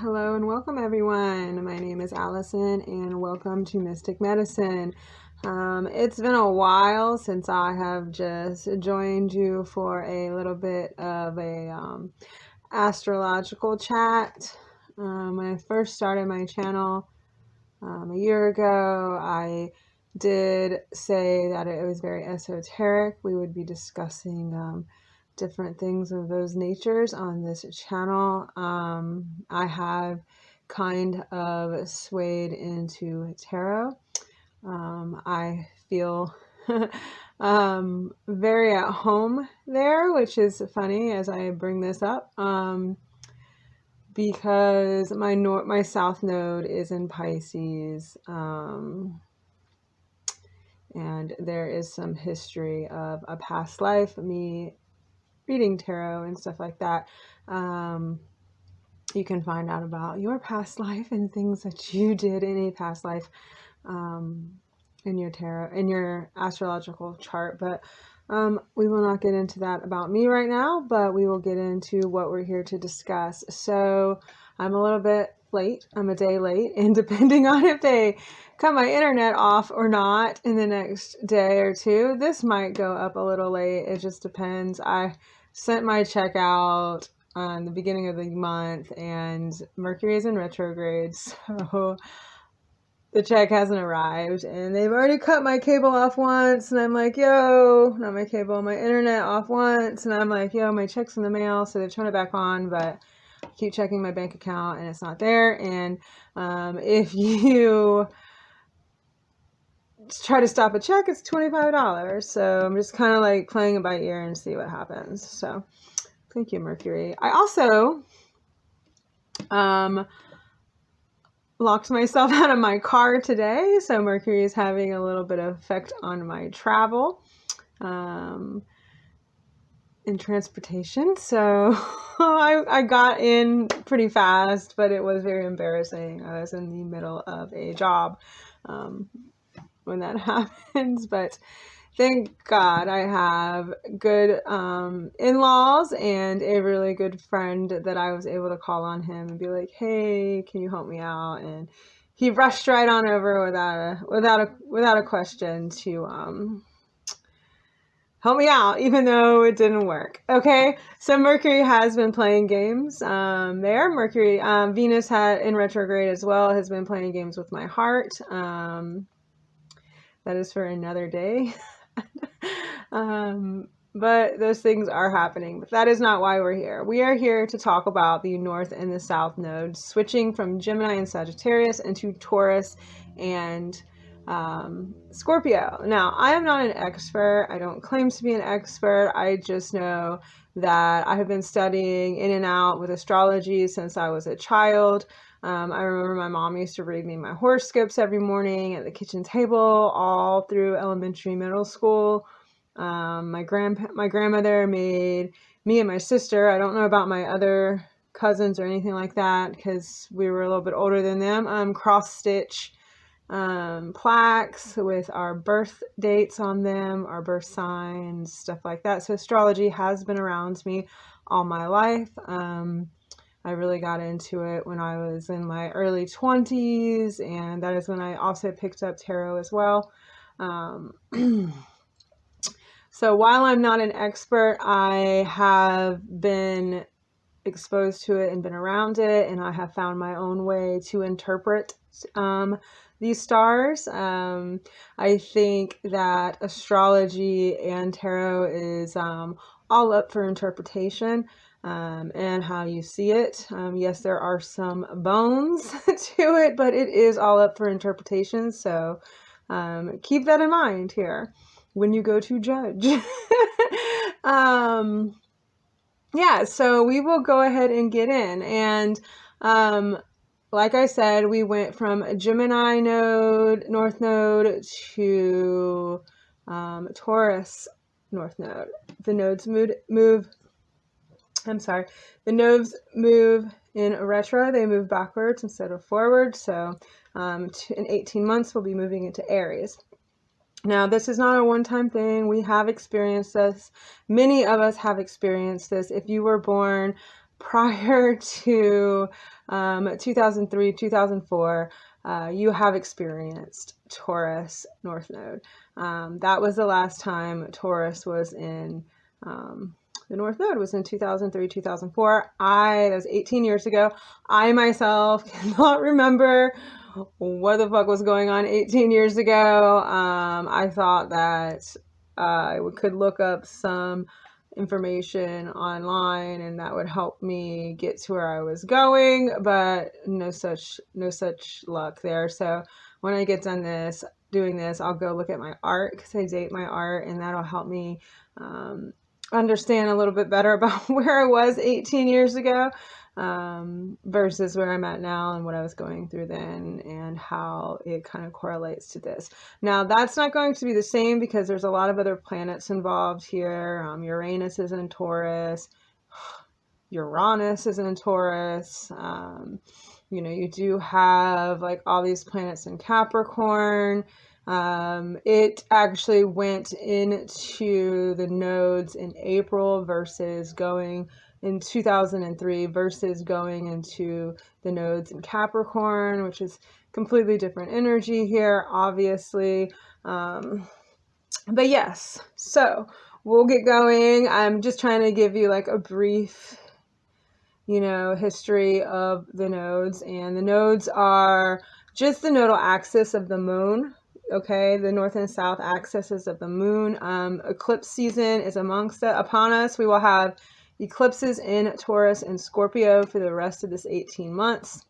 Hello and welcome everyone. My name is Allison and welcome to Mystic Medicine. It's been a while since I have just joined you for a little bit of a astrological chat. When I first started my channel a year ago, I did say that it was very esoteric. We would be discussing different things of those natures on this channel. I have kind of swayed into tarot. I feel very at home there, which is funny as I bring this up, because my south node is in Pisces, and there is some history of a past life, me reading tarot and stuff like that. You can find out about your past life and things that you did in a past life in your tarot, in your astrological chart. But we will not get into that about me right now, but we will get into what we're here to discuss. So I'm a little bit late. I'm a day late, and depending on if they cut my internet off or not in the next day or two, this might go up a little late. It just depends. I sent my check out on the beginning of the month and Mercury is in retrograde, so the check hasn't arrived and they've already cut my cable off once, and I'm like, yo, not my cable, my internet off once, and I'm like, yo, my check's in the mail. So they've turned it back on, but I keep checking my bank account and it's not there. And if you try to stop a check, it's $25. So I'm just kind of like playing it by ear and see what happens. So thank you, Mercury. I also locked myself out of my car today, so Mercury is having a little bit of effect on my travel in transportation. So I got in pretty fast, but it was very embarrassing. I was in the middle of a job when that happens, but thank God I have good in-laws and a really good friend that I was able to call on him and be like, hey, can you help me out? And he rushed right on over without a question to help me out, even though it didn't work. Okay, so Mercury has been playing games there. Mercury, Venus in retrograde as well, has been playing games with my heart. That is for another day. But those things are happening, but that is not why we're here. We are here to talk about the North and the South nodes, switching from Gemini and Sagittarius into Taurus and Scorpio. Now, I am not an expert. I don't claim to be an expert. I just know that I have been studying in and out with astrology since I was a child. I remember my mom used to read me my horoscopes every morning at the kitchen table all through elementary, middle school. My grandmother made me and my sister, I don't know about my other cousins or anything like that because we were a little bit older than them, cross-stitch plaques with our birth dates on them, our birth signs, stuff like that. So astrology has been around me all my life. I really got into it when I was in my early 20s, and that is when I also picked up tarot as well. So while I'm not an expert, I have been exposed to it and been around it, and I have found my own way to interpret these stars. I think that astrology and tarot is all up for interpretation. And how you see it. Yes, there are some bones to it, but it is all up for interpretation. So keep that in mind here when you go to judge. Yeah, so we will go ahead and get in. And like I said, we went from Gemini node, North node, to Taurus North node. The nodes the nodes move in retro. They move backwards instead of forward. So in 18 months, we'll be moving into Aries. Now, this is not a one-time thing. We have experienced this. Many of us have experienced this. If you were born prior to 2003, 2004, you have experienced Taurus North Node. That was the last time Taurus was in the North Node, was in 2003, 2004. That was 18 years ago. I myself cannot remember what the fuck was going on 18 years ago. I thought that I could look up some information online and that would help me get to where I was going, but no such luck there. So when I get done doing this, I'll go look at my art, because I date my art, and that'll help me understand a little bit better about where I was 18 years ago versus where I'm at now and what I was going through then, and how it kind of correlates to this. Now, that's not going to be the same because there's a lot of other planets involved here. Uranus is in Taurus. Uranus is in Taurus. You do have like all these planets in Capricorn. It actually went into the nodes in April versus going in 2003 versus going into the nodes in Capricorn, which is completely different energy here, obviously. But yes, so we'll get going. I'm just trying to give you like a brief, history of the nodes, and the nodes are just the nodal axis of the moon. Okay, the north and south axes of the moon. Eclipse season is upon us. We will have eclipses in Taurus and Scorpio for the rest of this 18 months.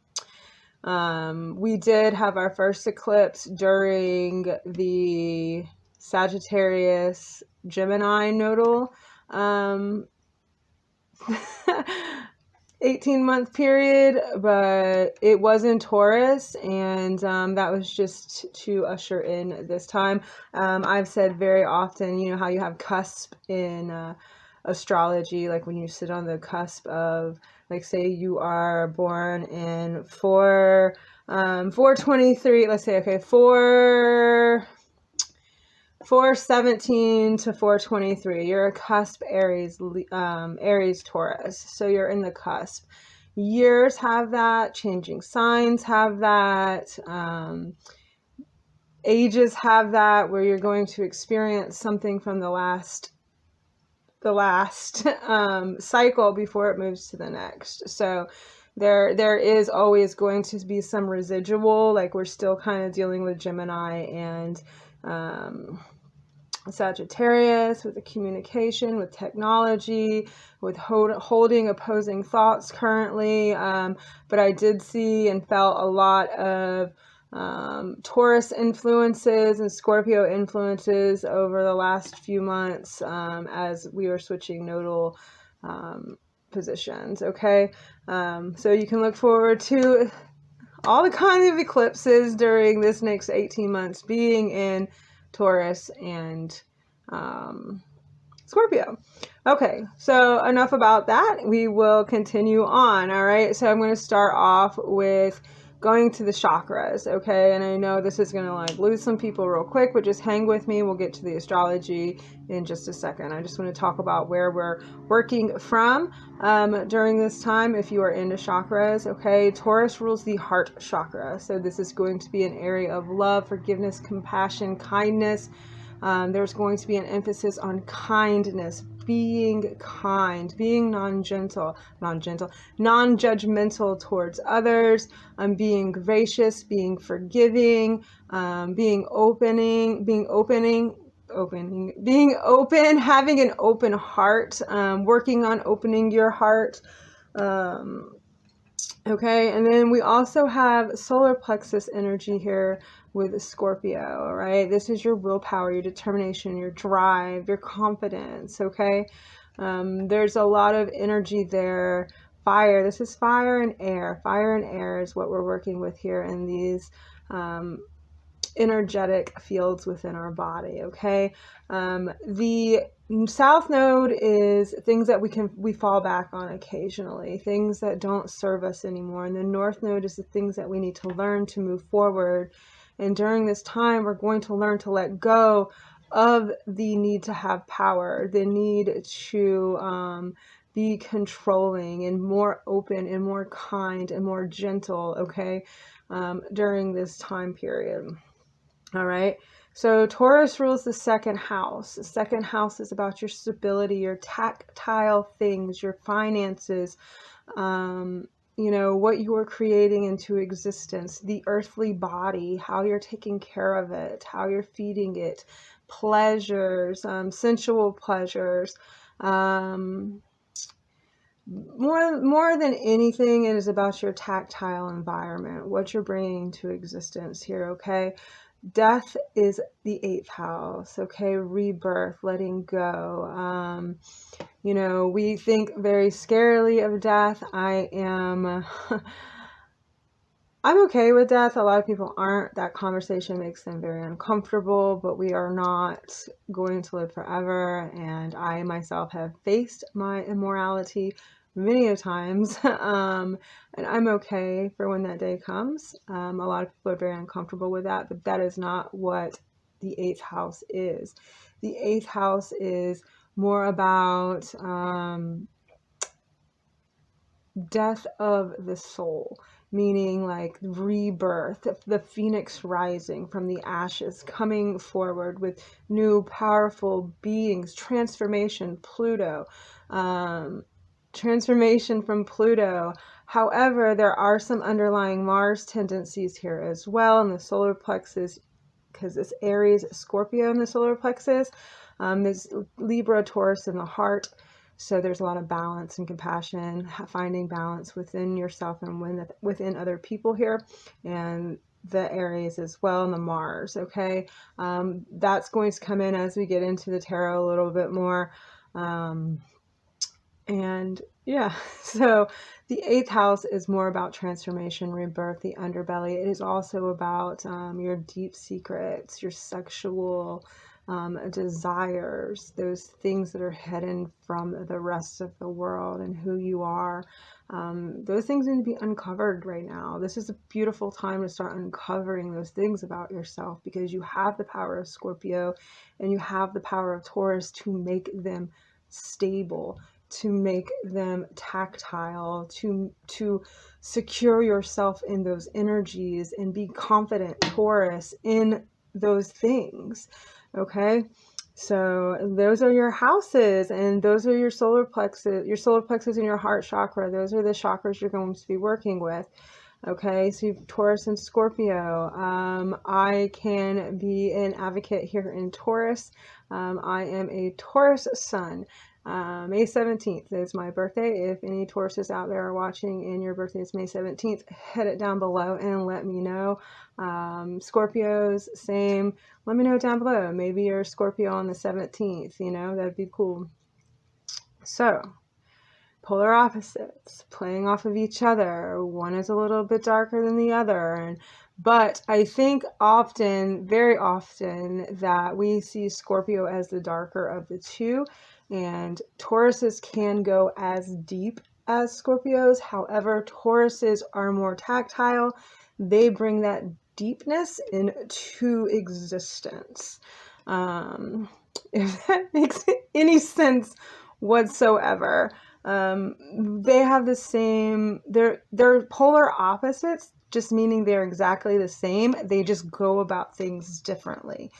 We did have our first eclipse during the Sagittarius Gemini nodal 18-month period, but it was in Taurus, and that was just to usher in this time. I've said very often, how you have cusp in astrology, like when you sit on the cusp of, like, say you are born in 423, let's say, okay, 417 to 423. You're a cusp Aries Taurus. So you're in the cusp. Years have that. Changing signs have that. Ages have that, where you're going to experience something from the last cycle before it moves to the next. So there is always going to be some residual, like we're still kind of dealing with Gemini and Sagittarius, with the communication, with technology, with holding opposing thoughts currently. But I did see and felt a lot of Taurus influences and Scorpio influences over the last few months as we were switching nodal positions. Okay, so you can look forward to all the kind of eclipses during this next 18 months being in Taurus and Scorpio. Okay, so enough about that. We will continue on. All right, so I'm going to start off with going to the chakras. Okay, and I know this is going to like lose some people real quick, but just hang with me. We'll get to the astrology in just a second. I just want to talk about where we're working from during this time if you are into chakras. Okay, Taurus rules the heart chakra, so this is going to be an area of love, forgiveness, compassion, kindness. There's going to be an emphasis on kindness, being kind, being non-judgmental towards others, being gracious, being forgiving, being open, having an open heart, working on opening your heart. Okay, and then we also have solar plexus energy here with Scorpio, all right? This is your willpower, your determination, your drive, your confidence, okay? There's a lot of energy there. Fire, this is fire and air. Fire and air is what we're working with here in these energetic fields within our body, okay? The South Node is things that we fall back on occasionally, things that don't serve us anymore. And the North Node is the things that we need to learn to move forward. And during this time, we're going to learn to let go of the need to have power, the need to be controlling and more open and more kind and more gentle, okay, during this time period. All right. So Taurus rules the second house. The second house is about your stability, your tactile things, your finances, what you are creating into existence, the earthly body, how you're taking care of it, how you're feeding it, pleasures, sensual pleasures. More than anything, it is about your tactile environment, what you're bringing into existence here, okay? Death is the 8th house, okay? Rebirth, letting go. We think very scarily of death. I'm okay with death. A lot of people aren't. That conversation makes them very uncomfortable, but we are not going to live forever. And I myself have faced my immorality many a times, and I'm okay for when that day comes. A lot of people are very uncomfortable with that, but that is not what the 8th house is. The 8th house is more about death of the soul, meaning like rebirth, the phoenix rising from the ashes, coming forward with new powerful beings, transformation, Pluto, transformation from Pluto. However, there are some underlying Mars tendencies here as well in the solar plexus, because it's Aries, Scorpio in the solar plexus. There's Libra, Taurus in the heart. So there's a lot of balance and compassion, finding balance within yourself and within other people here, and the Aries as well, and the Mars, okay? That's going to come in as we get into the tarot a little bit more. And yeah, so the 8th house is more about transformation, rebirth, the underbelly. It is also about your deep secrets, your sexual desires, those things that are hidden from the rest of the world and who you are. Those things need to be uncovered right now. This is a beautiful time to start uncovering those things about yourself, because you have the power of Scorpio and you have the power of Taurus to make them stable, to make them tactile, to secure yourself in those energies and be confident, Taurus, in those things. Okay, so those are your houses, and those are your solar plexus and your heart chakra. Those are the chakras you're going to be working with. Okay, so you have Taurus and Scorpio. I can be an advocate here in Taurus. I am a Taurus sun. May 17th is my birthday. If any Tauruses out there are watching and your birthday is May 17th, hit it down below and let me know. Scorpios, same. Let me know down below. Maybe you're a Scorpio on the 17th, that'd be cool. So, polar opposites playing off of each other. One is a little bit darker than the other, but I think often, very often, that we see Scorpio as the darker of the two, and Tauruses can go as deep as Scorpios. However, Tauruses are more tactile. They bring that deepness into existence. If that makes any sense whatsoever. They have the same, they're polar opposites, just meaning they're exactly the same. They just go about things differently.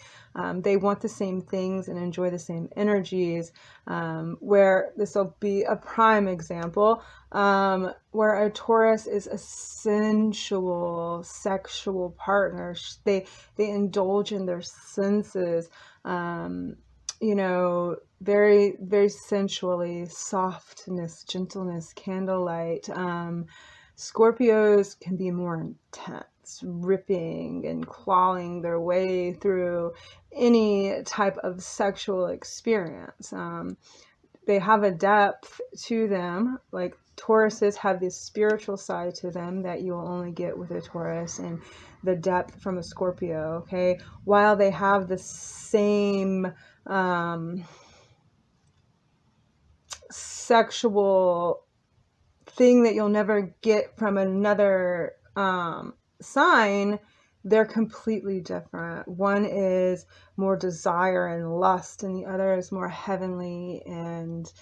They want the same things and enjoy the same energies, where this will be a prime example, where a Taurus is a sensual, sexual partner. They indulge in their senses, very, very sensually, softness, gentleness, candlelight. Scorpios can be more intense, ripping and clawing their way through any type of sexual experience. They have a depth to them, like Tauruses have this spiritual side to them that you will only get with a Taurus, and the depth from a Scorpio, okay? While they have the same sexual thing that you'll never get from another sign, they're completely different. One is more desire and lust, and the other is more heavenly and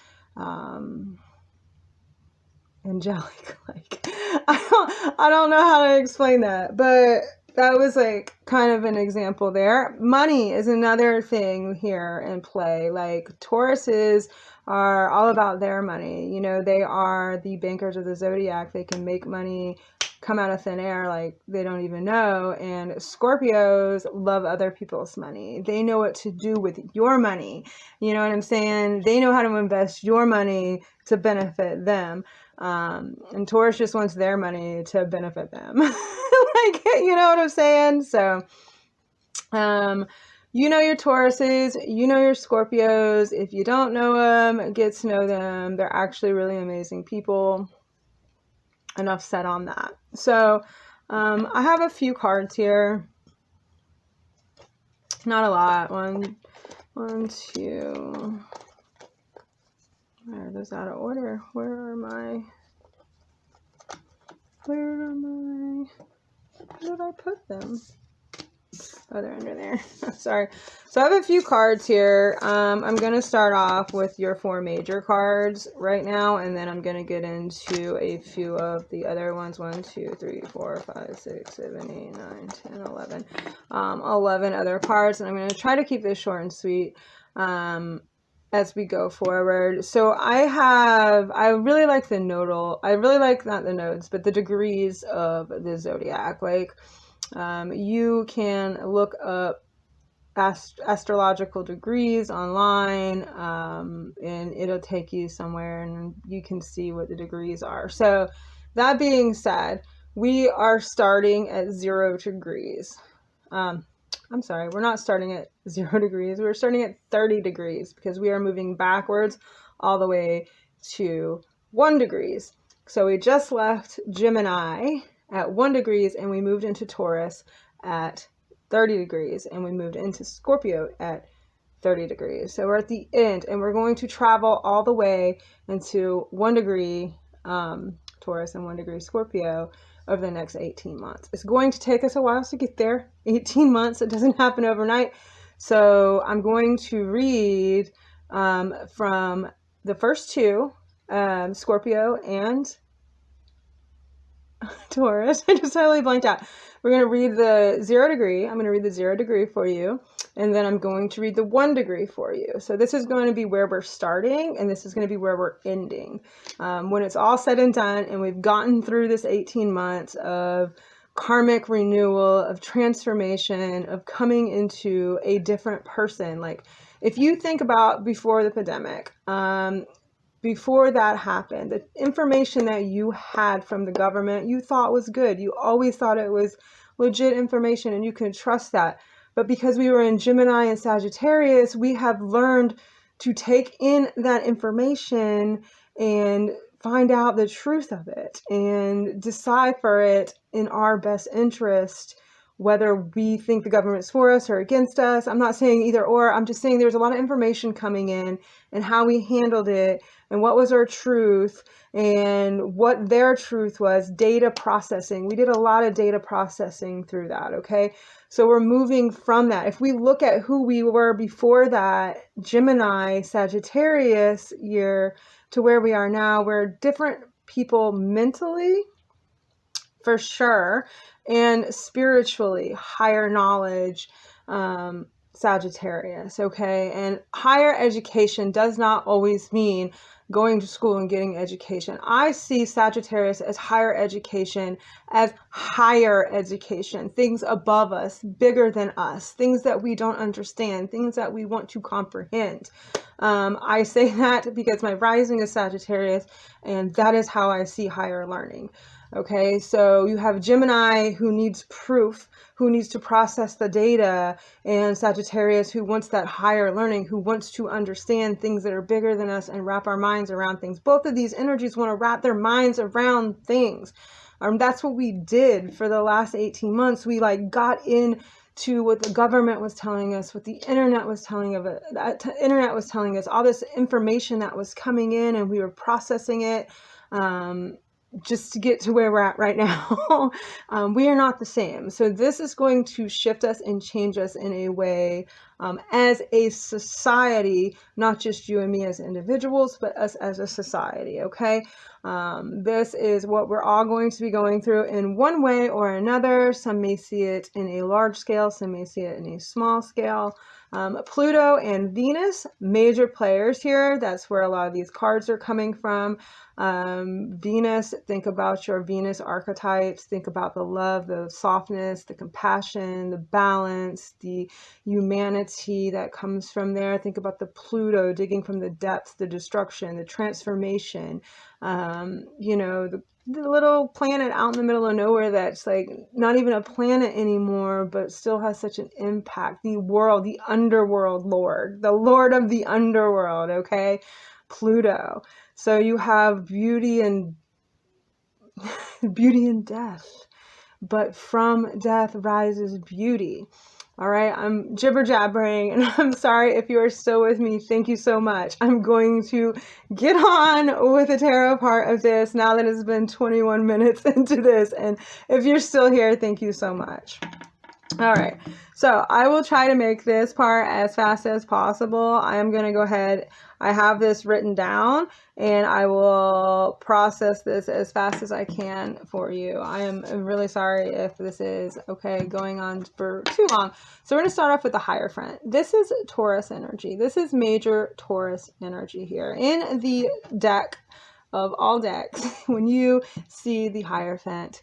angelic. Like, I don't know how to explain that, but that was like kind of an example there. Money is another thing here in play. Like, Tauruses are all about their money. You know, they are the bankers of the zodiac. They can make money come out of thin air like they don't even know. And Scorpios love other people's money. They know what to do with your money. You know what I'm saying? They know how to invest your money to benefit them. And Taurus just wants their money to benefit them. Like, you know what I'm saying? So, you know your Tauruses, you know your Scorpios. If you don't know them, get to know them. They're actually really amazing people. Enough said on that. So, I have a few cards here. Not a lot. One, two. Are those out of order? Where did I put them? Oh, they're under there. Sorry. So I have a few cards here. I'm going to start off with your 4 major cards right now, and then I'm going to get into a few of the other ones. 1, 2, 3, 4, 5, 6, 7, 8, 9, 10, 11. 11 other cards, and I'm going to try to keep this short and sweet as we go forward. So I really like the nodal. I really like, not the nodes, but the degrees of the zodiac. Like, you can look up astrological degrees online, and it'll take you somewhere and you can see what the degrees are. So that being said, we are starting at 0 degrees. I'm sorry, we're not starting at 0 degrees. We're starting at 30 degrees because we are moving backwards all the way to 1 degrees. So we just left Gemini at 1 degrees, and we moved into Taurus at 30 degrees, and we moved into Scorpio at 30 degrees. So we're at the end, and we're going to travel all the way into 1 degree Taurus and 1 degree Scorpio over the next 18 months. It's going to take us a while to get there. 18 months, it doesn't happen overnight. So I'm going to read from the first 2, Scorpio and Taurus. I just totally blanked out. We're going to read the 0 degree. I'm going to read the 0 degree for you. And then I'm going to read the 1 degree for you. So this is going to be where we're starting, and this is going to be where we're ending. When it's all said and done, and we've gotten through this 18 months of karmic renewal, of transformation, of coming into a different person. Like, if you think about before the pandemic, before that happened, the information that you had from the government, you thought was good. You always thought it was legit information and you could trust that. But because we were in Gemini and Sagittarius, we have learned to take in that information and find out the truth of it and decipher it in our best interest, whether we think the government's for us or against us. I'm not saying either or. I'm just saying there's a lot of information coming in and how we handled it and what was our truth and what their truth was. Data processing. We did a lot of data processing through that, okay? So we're moving from that. If we look at who we were before that Gemini, Sagittarius year to where we are now, we're different people mentally, for sure, and spiritually, higher knowledge, Sagittarius, okay? And higher education does not always mean going to school and getting education. I see Sagittarius as higher education, as higher education, things above us, bigger than us, things that we don't understand, things that we want to comprehend. I say that because my rising is Sagittarius, and that is how I see higher learning. Okay, so you have Gemini who needs proof, who needs to process the data, and Sagittarius who wants that higher learning, who wants to understand things that are bigger than us and wrap our minds around things. Both of these energies want to wrap their minds around things. That's what we did for the last 18 months. We got into what the government was telling us, what the internet was telling us, all this information that was coming in, and we were processing it. just to get to where we're at right now. We are not the same. So this is going to shift us and change us in a way as a society, not just you and me as individuals, but us as a society, okay? This is what we're all going to be going through in one way or another. Some may see it in a large scale, some may see it in a small scale. Pluto and Venus, major players here. That's where a lot of these cards are coming from. Venus, think about your Venus archetypes. Think about the love, the softness, the compassion, the balance, the humanity that comes from there. Think about the Pluto, digging from the depths, the destruction, the transformation. You know, the little planet out in the middle of nowhere that's like not even a planet anymore, but still has such an impact. The world, the underworld lord, the lord of the underworld, okay? Pluto. So you have beauty and beauty and death, but from death rises beauty. All right, I'm jibber jabbering, and I'm sorry if you are still with me. Thank you so much. I'm going to get on with the tarot part of this now that it's been 21 minutes into this. And if you're still here, thank you so much. All right, so I will try to make this part as fast as possible. I am going to go ahead. I have this written down, and I will process this as fast as I can for you. I am really sorry if this is going on for too long. So we're going to start off with the Hierophant. This is Taurus energy. This is major Taurus energy here in the deck of all decks. When you see the Hierophant,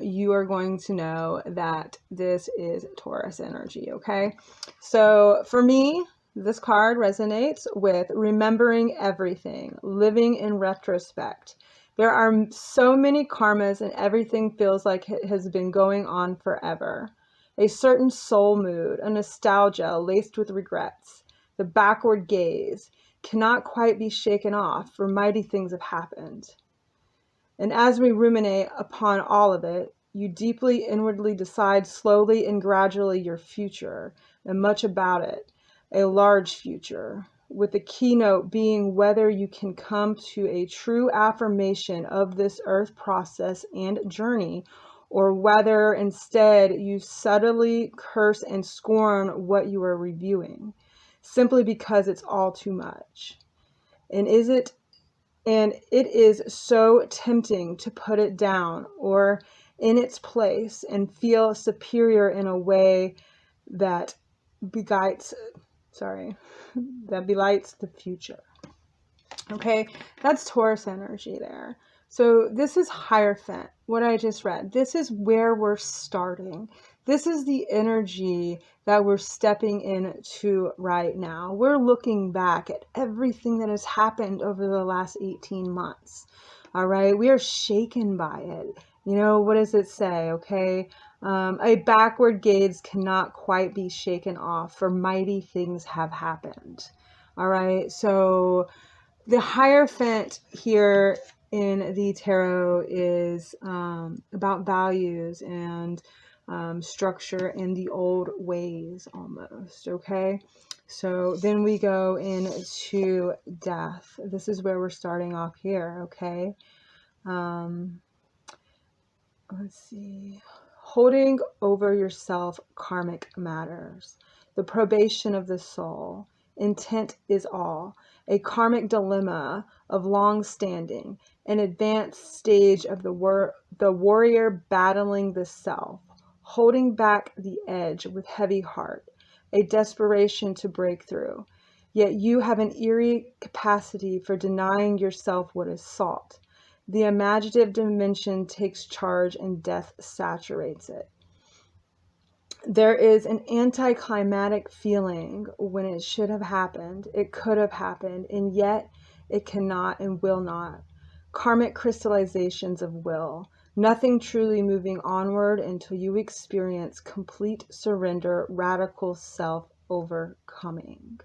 you are going to know that this is Taurus energy, okay? So for me, this card resonates with remembering everything, living in retrospect. There are so many karmas and everything feels like it has been going on forever. A certain soul mood, a nostalgia laced with regrets, the backward gaze cannot quite be shaken off, for mighty things have happened. And as we ruminate upon all of it, you deeply inwardly decide slowly and gradually your future, and much about it, a large future, with the keynote being whether you can come to a true affirmation of this earth process and journey, or whether instead you subtly curse and scorn what you are reviewing, simply because it's all too much. And it is so tempting to put it down or in its place and feel superior in a way that belights the future. Okay, that's Taurus energy there. So this is Hierophant, what I just read. This is where we're starting. This is the energy that we're stepping into right now. We're looking back at everything that has happened over the last 18 months. All right, we are shaken by it. You know, what does it say? Okay, a backward gaze cannot quite be shaken off, for mighty things have happened. All right, so the Hierophant here in the tarot is about values and structure in the old ways almost, okay? So then we go into death. This is where we're starting off here, okay? Let's see. Holding over yourself, karmic matters. The probation of the soul. Intent is all. A karmic dilemma of long standing. An advanced stage of the warrior battling the self. Holding back the edge with heavy heart. A desperation to break through. Yet you have an eerie capacity for denying yourself what is sought. The imaginative dimension takes charge and death saturates it. There is an anticlimactic feeling when it should have happened, it could have happened, and yet it cannot and will not. Karmic crystallizations of will. Nothing truly moving onward until you experience complete surrender, radical self-overcoming.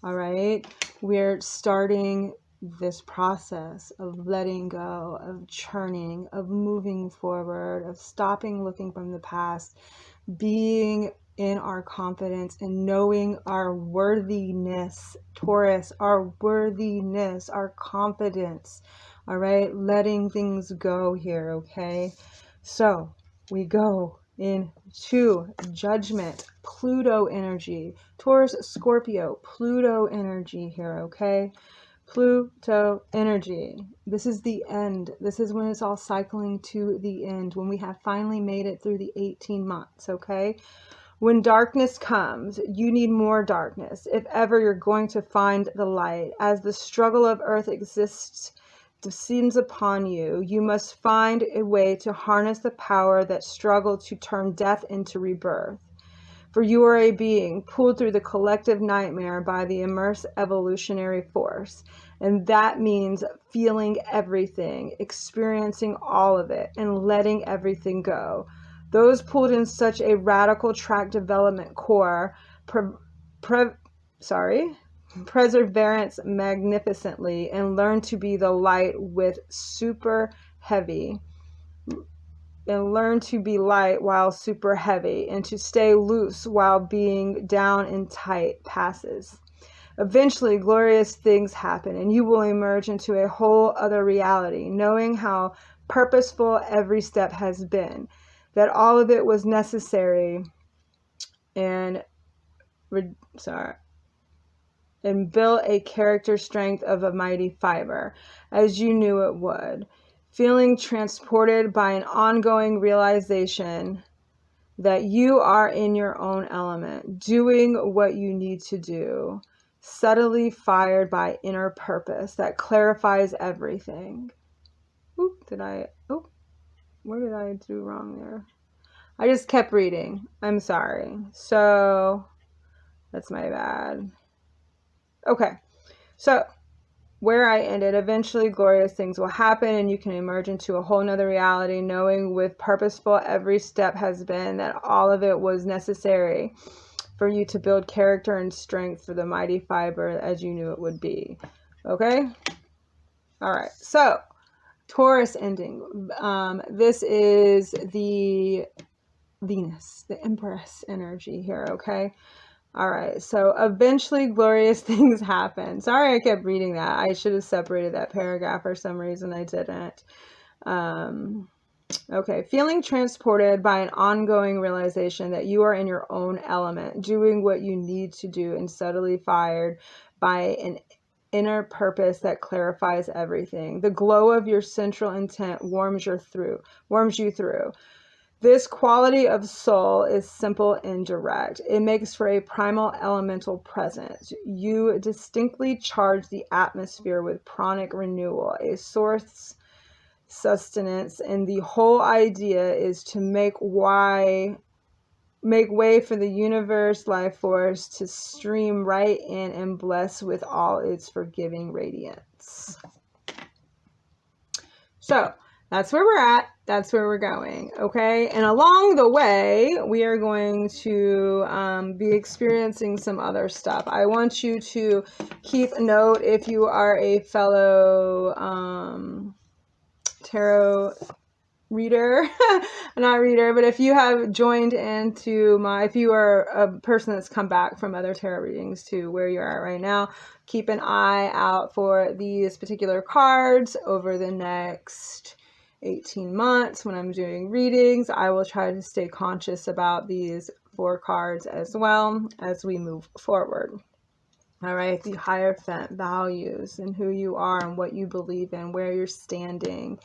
All right, we're starting this process of letting go, of churning, of moving forward, of stopping looking from the past, being in our confidence and knowing our worthiness, Taurus, our worthiness, our confidence. All right, letting things go here, okay? So we go into Judgment, Pluto energy, Taurus, Scorpio, Pluto energy here, okay? Pluto energy. This is the end. This is when it's all cycling to the end, when we have finally made it through the 18 months, okay? When darkness comes, you need more darkness. If ever you're going to find the light, as the struggle of earth exists, descends upon you, you must find a way to harness the power that struggled to turn death into rebirth. For you are a being pulled through the collective nightmare by the immense evolutionary force. And that means feeling everything, experiencing all of it, and letting everything go. Those pulled in such a radical track development core, perseverance magnificently, and learn to be the light with super heavy. And learn to be light while super heavy, and to stay loose while being down and tight passes. Eventually, glorious things happen, and you will emerge into a whole other reality, knowing how purposeful every step has been, that all of it was necessary, and built a character strength of a mighty fiber, as you knew it would. Feeling transported by an ongoing realization that you are in your own element, doing what you need to do, subtly fired by inner purpose that clarifies everything. Where did I do wrong there? I just kept reading. I'm sorry. So, that's my bad. Okay. So, where I ended, eventually glorious things will happen, and you can emerge into a whole nother reality, knowing with purposeful every step has been, that all of it was necessary for you to build character and strength for the mighty fiber as you knew it would be. Okay? All right. So, Taurus ending. This is the Venus, the Empress energy here, okay? All right, so eventually glorious things happen. Sorry I kept reading that. I should have separated that paragraph for some reason. I didn't. Okay, feeling transported by an ongoing realization that you are in your own element, doing what you need to do, and subtly fired by an inner purpose that clarifies everything. The glow of your central intent warms you through. This quality of soul is simple and direct. It makes for a primal elemental presence. You distinctly charge the atmosphere with pranic renewal, a source sustenance, and the whole idea is to make way for the universe life force to stream right in and bless with all its forgiving radiance. So, that's where we're at. That's where we're going. Okay. And along the way, we are going to be experiencing some other stuff. I want you to keep a note if you are a fellow tarot reader, not reader, but if you have joined into if you are a person that's come back from other tarot readings to where you're at right now, keep an eye out for these particular cards over the next 18 months when I'm doing readings. I will try to stay conscious about these 4 cards as well as we move forward. All right, the Hierophant values and who you are and what you believe in, where you're standing,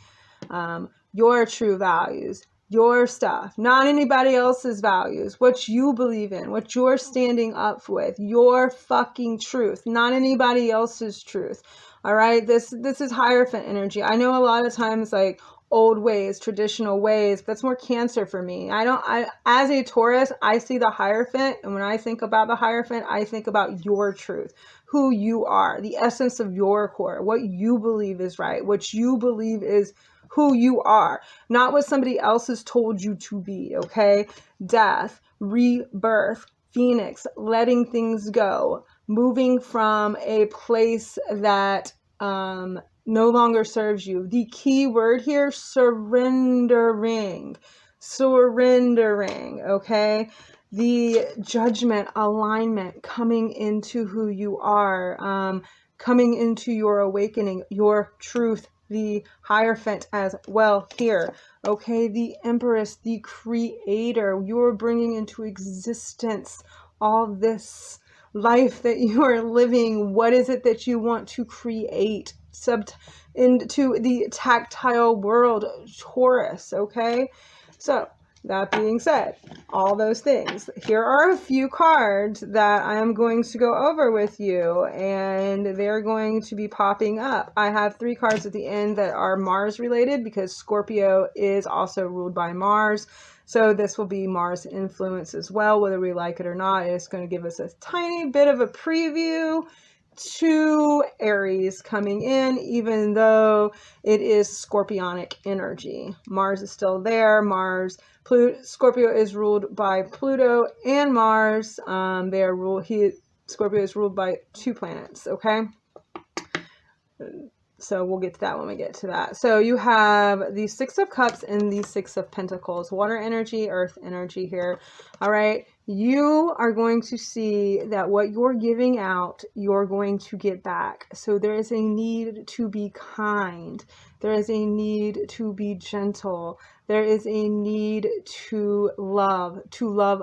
your true values, your stuff, not anybody else's values, what you believe in, what you're standing up with, your fucking truth, not anybody else's truth. All right, this is Hierophant energy. I know a lot of times like old ways, traditional ways, that's more Cancer for me. As a Taurus, I see the Hierophant, and when I think about the Hierophant, I think about your truth, who you are, the essence of your core, what you believe is right, what you believe is who you are, not what somebody else has told you to be, okay? Death, rebirth, Phoenix, letting things go, moving from a place that no longer serves you. The key word here, surrendering, okay? The Judgment, alignment, coming into who you are, coming into your awakening, your truth the Hierophant as well here. Okay, the Empress, the creator. You're bringing into existence all this life that you are living. What is it that you want to create? Into the tactile world, Taurus. Okay, so that being said, all those things, here are a few cards that I am going to go over with you, and they're going to be popping up. I have 3 cards at the end that are Mars related, because Scorpio is also ruled by Mars. So this will be Mars influence as well, whether we like it or not. It's going to give us a tiny bit of a preview to Aries coming in, even though it is Scorpionic energy. Mars is still there. Scorpio is ruled by Pluto and Mars. Scorpio is ruled by 2 planets. Okay. So we'll get to that when we get to that. So you have the 6 of Cups and the 6 of Pentacles. Water energy, earth energy here. All right. You are going to see that what you're giving out, you're going to get back. So there is a need to be kind. There is a need to be gentle. There is a need to love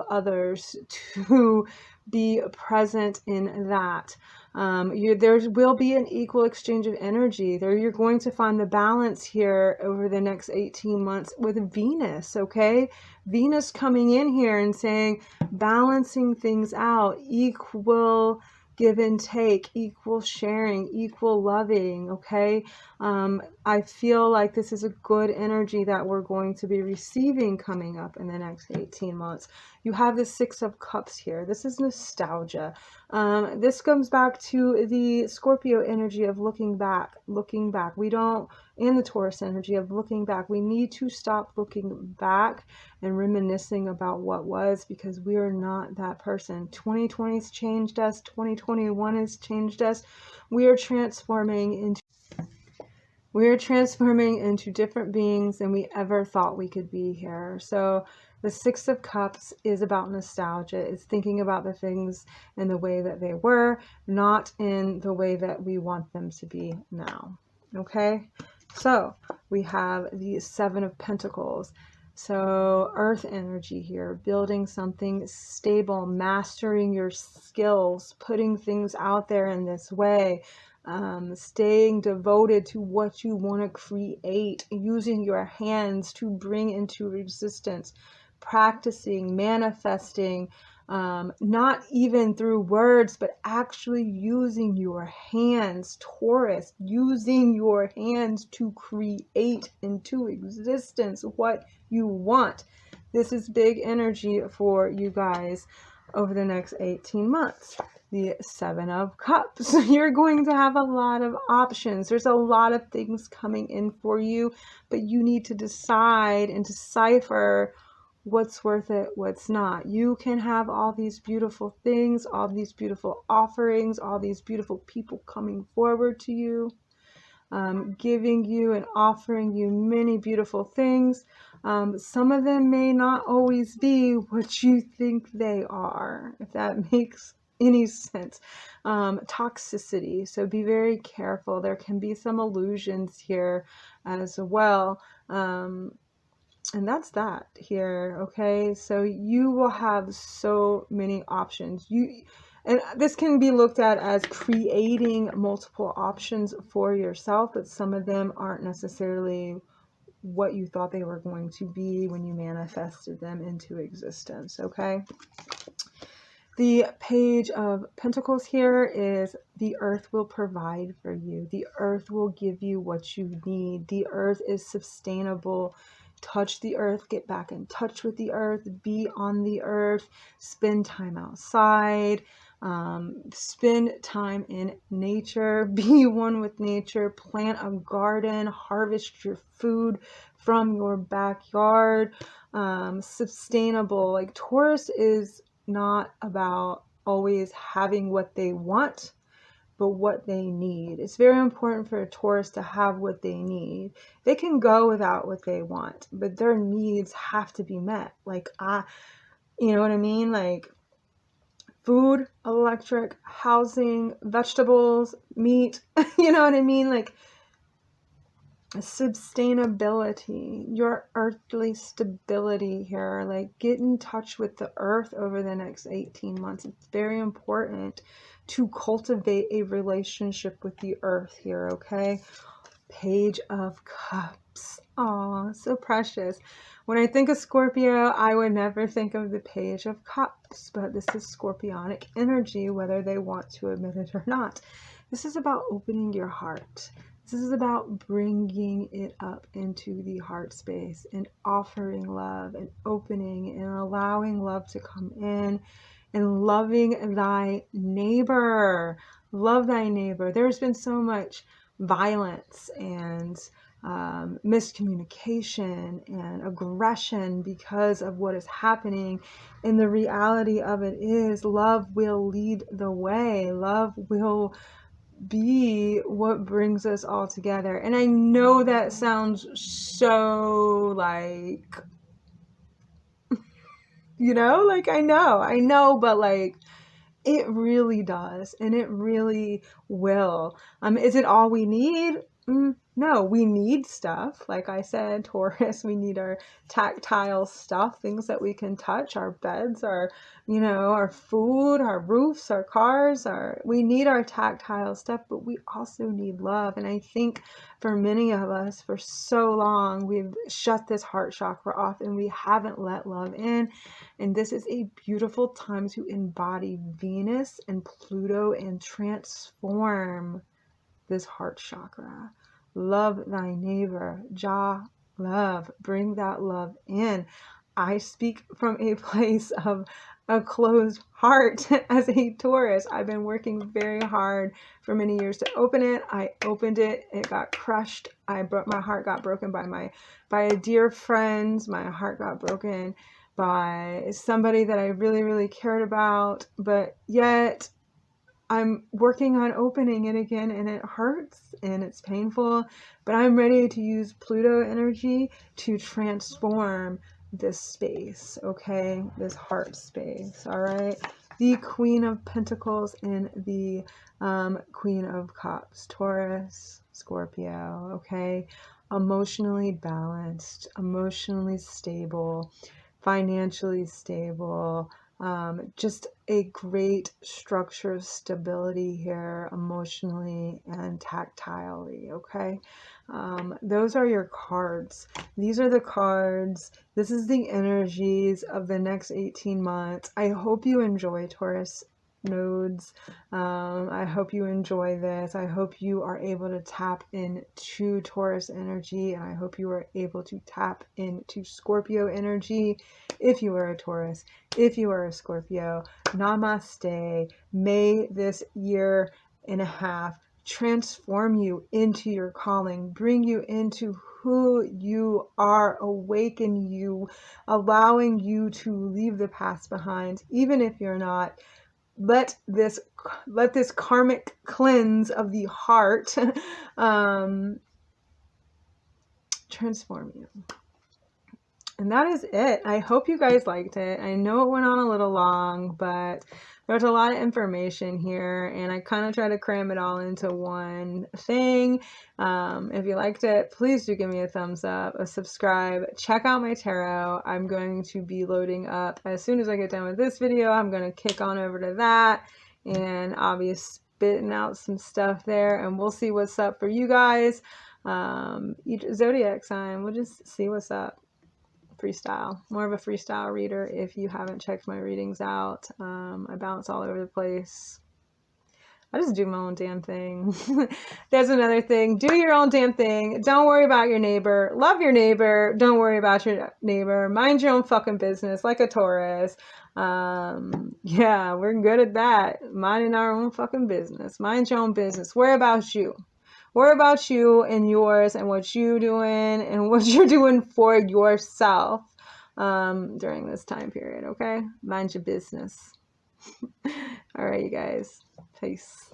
others, to be present in that. There will be an equal exchange of energy. There, you're going to find the balance here over the next 18 months with Venus, okay? Venus coming in here and saying, balancing things out, equal give and take, equal sharing, equal loving, okay? I feel like this is a good energy that we're going to be receiving coming up in the next 18 months. You have the 6 of Cups here. This is nostalgia. This comes back to the Scorpio energy of looking back. And the Taurus energy of looking back. We need to stop looking back and reminiscing about what was, because we are not that person. 2020 has changed us. 2021 has changed us. We are transforming into different beings than we ever thought we could be here. So the 6 of Cups is about nostalgia. It's thinking about the things in the way that they were, not in the way that we want them to be now. Okay? So we have the 7 of Pentacles. So earth energy here, building something stable, mastering your skills, putting things out there in this way. Staying devoted to what you want to create, using your hands to bring into existence, practicing, manifesting, not even through words, but actually using your hands, Taurus, using your hands to create into existence what you want. This is big energy for you guys over the next 18 months. The 7 of Cups. You're going to have a lot of options. There's a lot of things coming in for you, but you need to decide and decipher what's worth it, what's not. You can have all these beautiful things, all these beautiful offerings, all these beautiful people coming forward to you, giving you and offering you many beautiful things. Some of them may not always be what you think they are, if that makes any sense. Toxicity. So be very careful. There can be some illusions here as well. And that's that here. Okay. So you will have so many options. And this can be looked at as creating multiple options for yourself, but some of them aren't necessarily what you thought they were going to be when you manifested them into existence. Okay. The Page of Pentacles here is the earth will provide for you. The earth will give you what you need. The earth is sustainable. Touch the earth, get back in touch with the earth, be on the earth, spend time outside, spend time in nature, be one with nature, plant a garden, harvest your food from your backyard, sustainable. Like Taurus is not about always having what they want, but what they need. It's very important for a Taurus to have what they need. They can go without what they want, but their needs have to be met. Like, you know what I mean? Like food, electric, housing, vegetables, meat, you know what I mean? Like sustainability, your earthly stability here. Like, get in touch with the earth over the next 18 months. It's very important to cultivate a relationship with the earth here, okay? Page of Cups. Oh, so precious. When I think of Scorpio, I would never think of the Page of Cups, but this is Scorpionic energy, whether they want to admit it or not. This is about opening your heart. This is about bringing it up into the heart space and offering love and opening and allowing love to come in and loving thy neighbor. Love thy neighbor. There's been so much violence and miscommunication and aggression because of what is happening. And the reality of it is love will lead the way. Love will be what brings us all together. And I know that sounds so like, you know, like I know, but like it really does, and it really will. Is it all we need? No, we need stuff. Like I said, Taurus, we need our tactile stuff, things that we can touch, our beds, our, you know, our food, our roofs, our cars, we need our tactile stuff, but we also need love. And I think for many of us, for so long, we've shut this heart chakra off and we haven't let love in. And this is a beautiful time to embody Venus and Pluto and transform this heart chakra. Love thy neighbor. Love. Bring that love in. I speak from a place of a closed heart as a Taurus. I've been working very hard for many years to open it. I opened it. It got crushed. My heart got broken by a dear friend. My heart got broken by somebody that I really, really cared about. But yet I'm working on opening it again, and it hurts and it's painful, but I'm ready to use Pluto energy to transform this space, okay? This heart space, all right? The Queen of Pentacles and the Queen of Cups, Taurus, Scorpio, okay? Emotionally balanced, emotionally stable, financially stable, just a great structure of stability here, emotionally and tactilely, okay? Those are your cards. These are the cards. This is the energies of the next 18 months. I hope you enjoy, Taurus nodes. I hope you enjoy this. I hope you are able to tap into Taurus energy, and I hope you are able to tap into Scorpio energy if you are a Taurus, if you are a Scorpio. Namaste. May this year and a half transform you into your calling, bring you into who you are, awaken you, allowing you to leave the past behind, even if you're not. Let this karmic cleanse of the heart transform you. And that is it. I hope you guys liked it. I know it went on a little long, but there's a lot of information here, and I kind of try to cram it all into one thing. If you liked it, please do give me a thumbs up, a subscribe, check out my tarot. I'm going to be loading up as soon as I get done with this video. I'm going to kick on over to that, and I'll be spitting out some stuff there, and we'll see what's up for you guys. Each zodiac sign, we'll just see what's up. Freestyle, more of a freestyle reader. If you haven't checked my readings out, I bounce all over the place. I just do my own damn thing. There's another thing. Do your own damn thing. Don't worry about your neighbor. Love your neighbor. Don't worry about your neighbor. Mind your own fucking business, like a Taurus. Yeah, we're good at that. Minding our own fucking business. Mind your own business. Worry about you. Worry about you and yours and what you're doing and what you're doing for yourself during this time period, okay? Mind your business. All right, you guys. Peace.